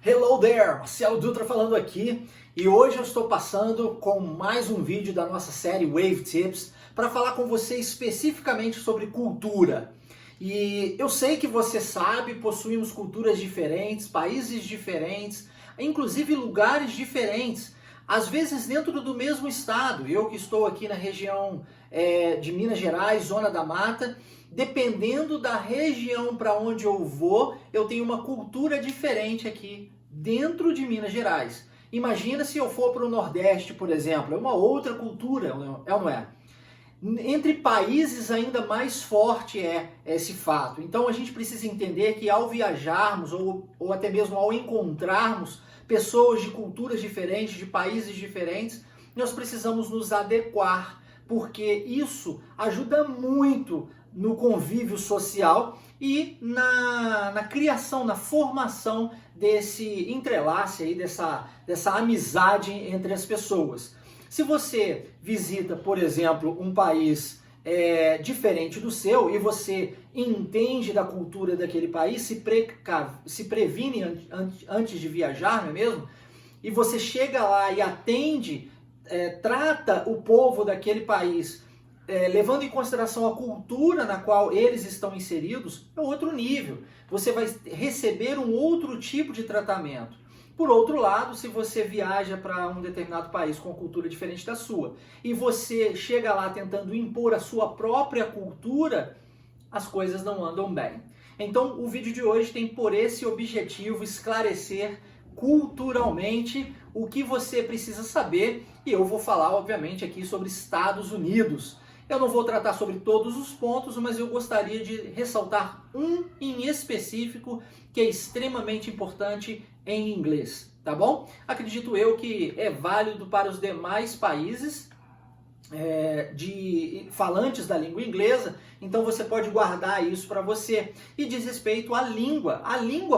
Hello there, Marcelo Dutra falando aqui e hoje eu estou passando com mais um vídeo da nossa série Wave Tips para falar com você especificamente sobre cultura. E eu sei que você sabe, possuímos culturas diferentes, países diferentes, inclusive lugares diferentes, às vezes dentro do mesmo estado. Eu que estou aqui na região de Minas Gerais, Zona da Mata, dependendo da região para onde eu vou, eu tenho uma cultura diferente aqui dentro de Minas Gerais. Imagina se eu for para o Nordeste, por exemplo, é uma outra cultura, é ou não é? Entre países ainda mais forte é esse fato. Então a gente precisa entender que ao viajarmos ou até mesmo ao encontrarmos pessoas de culturas diferentes, de países diferentes, nós precisamos nos adequar, porque isso ajuda muito no convívio social e na criação, na formação desse entrelace aí, dessa amizade entre as pessoas. Se você visita, por exemplo, um país diferente do seu e você entende da cultura daquele país, se previne antes de viajar, não é mesmo? E você chega lá e atende, trata o povo daquele país, levando em consideração a cultura na qual eles estão inseridos, é outro nível. Você vai receber um outro tipo de tratamento. Por outro lado, se você viaja para um determinado país com uma cultura diferente da sua e você chega lá tentando impor a sua própria cultura, as coisas não andam bem. Então, o vídeo de hoje tem por esse objetivo esclarecer culturalmente o que você precisa saber, e eu vou falar, obviamente, aqui sobre Estados Unidos. Eu não vou tratar sobre todos os pontos, mas eu gostaria de ressaltar um em específico que é extremamente importante em inglês, tá bom? Acredito eu que é válido para os demais países de falantes da língua inglesa, então você pode guardar isso para você. E diz respeito à língua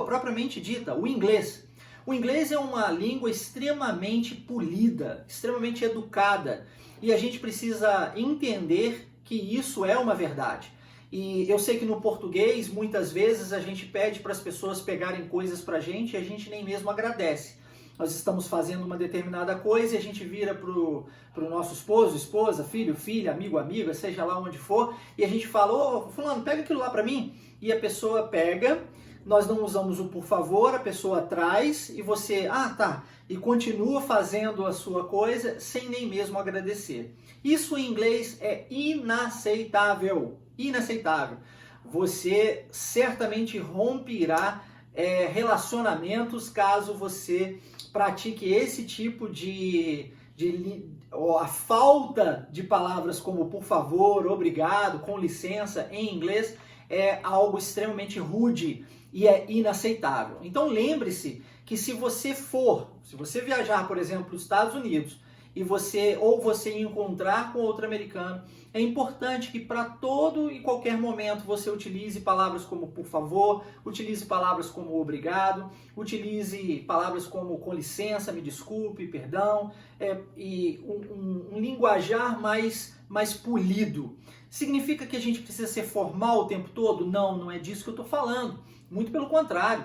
propriamente dita, o inglês. O inglês é uma língua extremamente polida, extremamente educada, e a gente precisa entender que isso é uma verdade. E eu sei que no português, muitas vezes, a gente pede para as pessoas pegarem coisas para a gente e a gente nem mesmo agradece. Nós estamos fazendo uma determinada coisa e a gente vira para o nosso esposo, esposa, filho, filha, amigo, amiga, seja lá onde for, e a gente fala, ô, fulano, pega aquilo lá para mim. E a pessoa pega, nós não usamos o por favor, a pessoa traz e você, tá, e continua fazendo a sua coisa sem nem mesmo agradecer. Isso em inglês é inaceitável, inaceitável. Você certamente romperá relacionamentos caso você pratique esse tipo a falta de palavras como por favor, obrigado, com licença em inglês é algo extremamente rude e é inaceitável. Então lembre-se que se você viajar, por exemplo, para os Estados Unidos e você encontrar com outro americano, é importante que para todo e qualquer momento você utilize palavras como por favor, utilize palavras como obrigado, utilize palavras como com licença, me desculpe, perdão, e um linguajar mais polido. Significa que a gente precisa ser formal o tempo todo? Não, não é disso que eu estou falando. Muito pelo contrário.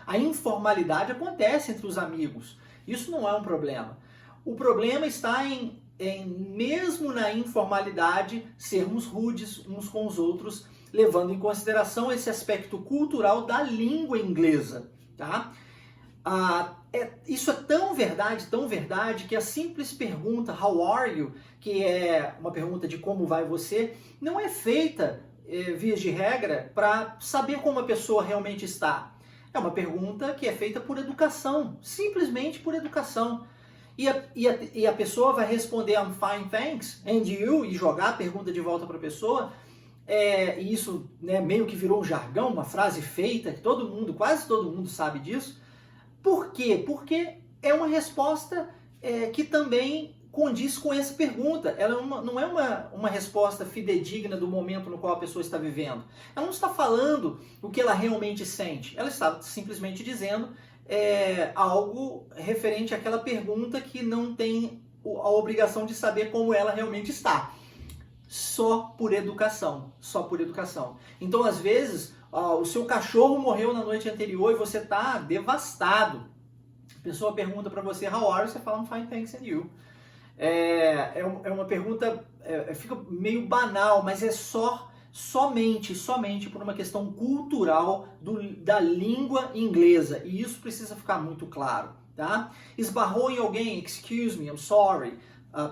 A informalidade acontece entre os amigos. Isso não é um problema. O problema está em mesmo na informalidade, sermos rudes uns com os outros, levando em consideração esse aspecto cultural da língua inglesa. Tá? Isso é tão verdade, que a simples pergunta how are you, que é uma pergunta de como vai você, não é feita, via de regra, para saber como a pessoa realmente está. É uma pergunta que é feita por educação, simplesmente por educação. E a pessoa vai responder I'm fine, thanks, and you, e jogar a pergunta de volta para a pessoa. E isso, né, meio que virou um jargão, uma frase feita, que quase todo mundo sabe disso. Por quê? Porque é uma resposta que também condiz com essa pergunta. Ela não é uma resposta fidedigna do momento no qual a pessoa está vivendo. Ela não está falando o que ela realmente sente. Ela está simplesmente dizendo algo referente àquela pergunta que não tem a obrigação de saber como ela realmente está. Só por educação. Então, às vezes, o seu cachorro morreu na noite anterior e você está devastado. A pessoa pergunta para você, how are you? Você fala, I'm fine, thanks, and you. É uma pergunta, fica meio banal, mas é somente por uma questão cultural da língua inglesa. E isso precisa ficar muito claro, tá? Esbarrou em alguém, excuse me, I'm sorry,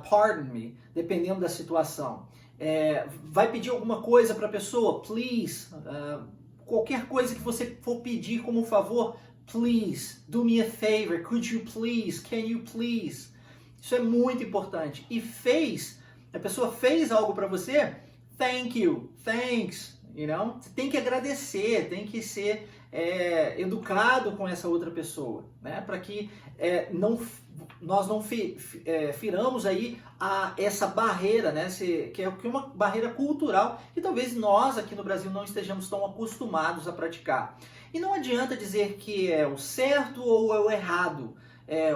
pardon me, dependendo da situação. Vai pedir alguma coisa para a pessoa, please, qualquer coisa que você for pedir como favor, please, do me a favor, could you please, can you please? Isso é muito importante. E a pessoa fez algo para você, thank you, thanks, Você tem que agradecer, tem que ser educado com essa outra pessoa, né? Para que nós não firamos aí essa barreira, né? Que é uma barreira cultural que talvez nós aqui no Brasil não estejamos tão acostumados a praticar. E não adianta dizer que é o certo ou é o errado.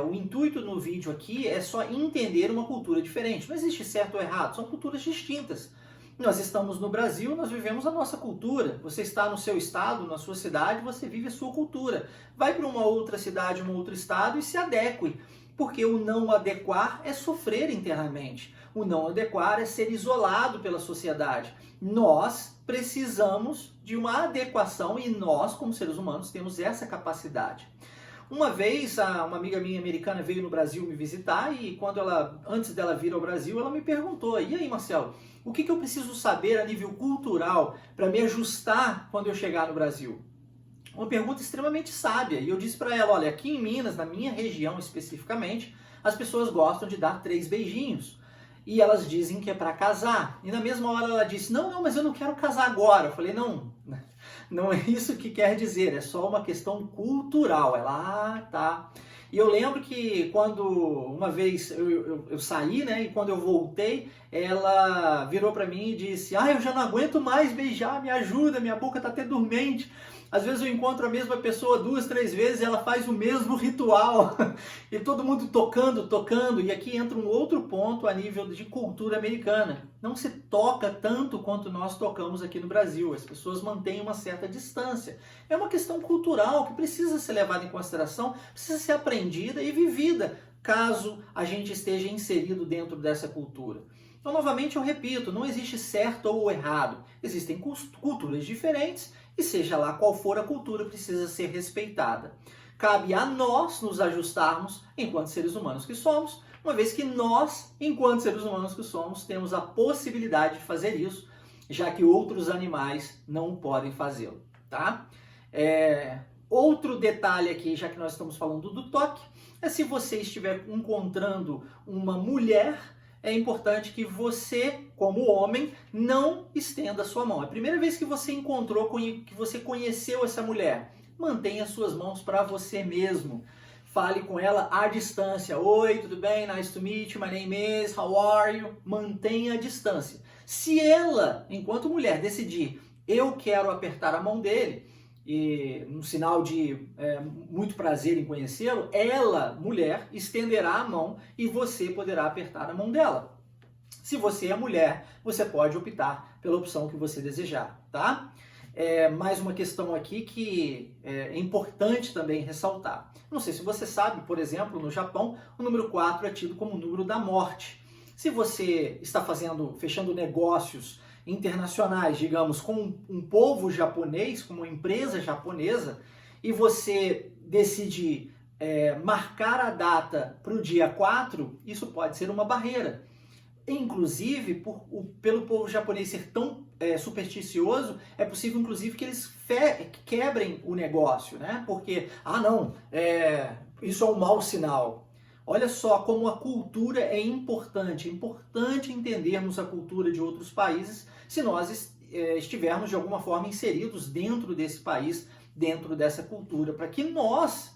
O intuito no vídeo aqui é só entender uma cultura diferente. Não existe certo ou errado, são culturas distintas. Nós estamos no Brasil, nós vivemos a nossa cultura. Você está no seu estado, na sua cidade, você vive a sua cultura. Vai para uma outra cidade, um outro estado e se adeque. Porque o não adequar é sofrer internamente. O não adequar é ser isolado pela sociedade. Nós precisamos de uma adequação e nós, como seres humanos, temos essa capacidade. Uma vez, uma amiga minha americana veio no Brasil me visitar e antes dela vir ao Brasil, ela me perguntou, e aí, Marcelo, o que eu preciso saber a nível cultural para me ajustar quando eu chegar no Brasil? Uma pergunta extremamente sábia. E eu disse para ela, olha, aqui em Minas, na minha região especificamente, as pessoas gostam de dar 3 beijinhos. E elas dizem que é para casar. E na mesma hora ela disse, não, mas eu não quero casar agora. Eu falei, não é isso que quer dizer, é só uma questão cultural. Ela, tá. E eu lembro que quando uma vez eu saí, né, e quando eu voltei, ela virou para mim e disse, eu já não aguento mais beijar, me ajuda, minha boca tá até dormente. Às vezes eu encontro a mesma pessoa 2, 3 vezes e ela faz o mesmo ritual. E todo mundo tocando. E aqui entra um outro ponto a nível de cultura americana. Não se toca tanto quanto nós tocamos aqui no Brasil. As pessoas mantêm uma certa distância. É uma questão cultural que precisa ser levada em consideração, precisa ser aprendida e vivida, caso a gente esteja inserido dentro dessa cultura. Então, novamente, eu repito, não existe certo ou errado. Existem culturas diferentes e seja lá qual for a cultura, precisa ser respeitada. Cabe a nós nos ajustarmos enquanto seres humanos que somos, uma vez que nós, enquanto seres humanos que somos, temos a possibilidade de fazer isso, já que outros animais não podem fazê-lo, tá? Outro detalhe aqui, já que nós estamos falando do toque, é se você estiver encontrando uma mulher, é importante que você, como homem, não estenda a sua mão. É a primeira vez que você encontrou, que você conheceu essa mulher, mantenha suas mãos para você mesmo. Fale com ela à distância. Oi, tudo bem? Nice to meet you. My name is. How are you? Mantenha a distância. Se ela, enquanto mulher, decidir, eu quero apertar a mão dele, e um sinal de muito prazer em conhecê-lo, ela, mulher, estenderá a mão e você poderá apertar a mão dela. Se você é mulher, você pode optar pela opção que você desejar, tá? Mais uma questão aqui que é importante também ressaltar. Não sei se você sabe, por exemplo, no Japão, o número 4 é tido como o número da morte. Se você está fechando negócios internacionais, digamos, com um povo japonês, com uma empresa japonesa, e você decide marcar a data para o dia 4, isso pode ser uma barreira. Inclusive, pelo povo japonês ser tão supersticioso, é possível, inclusive, que eles quebrem o negócio, né? Porque, isso é um mau sinal. Olha só como a cultura é importante entendermos a cultura de outros países se nós estivermos de alguma forma inseridos dentro desse país, dentro dessa cultura, para que nós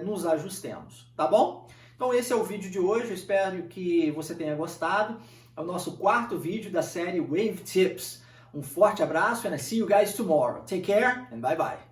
nos ajustemos, tá bom? Então esse é o vídeo de hoje, eu espero que você tenha gostado. É o nosso 4º vídeo da série Wave Tips. Um forte abraço and I see you guys tomorrow. Take care and bye bye.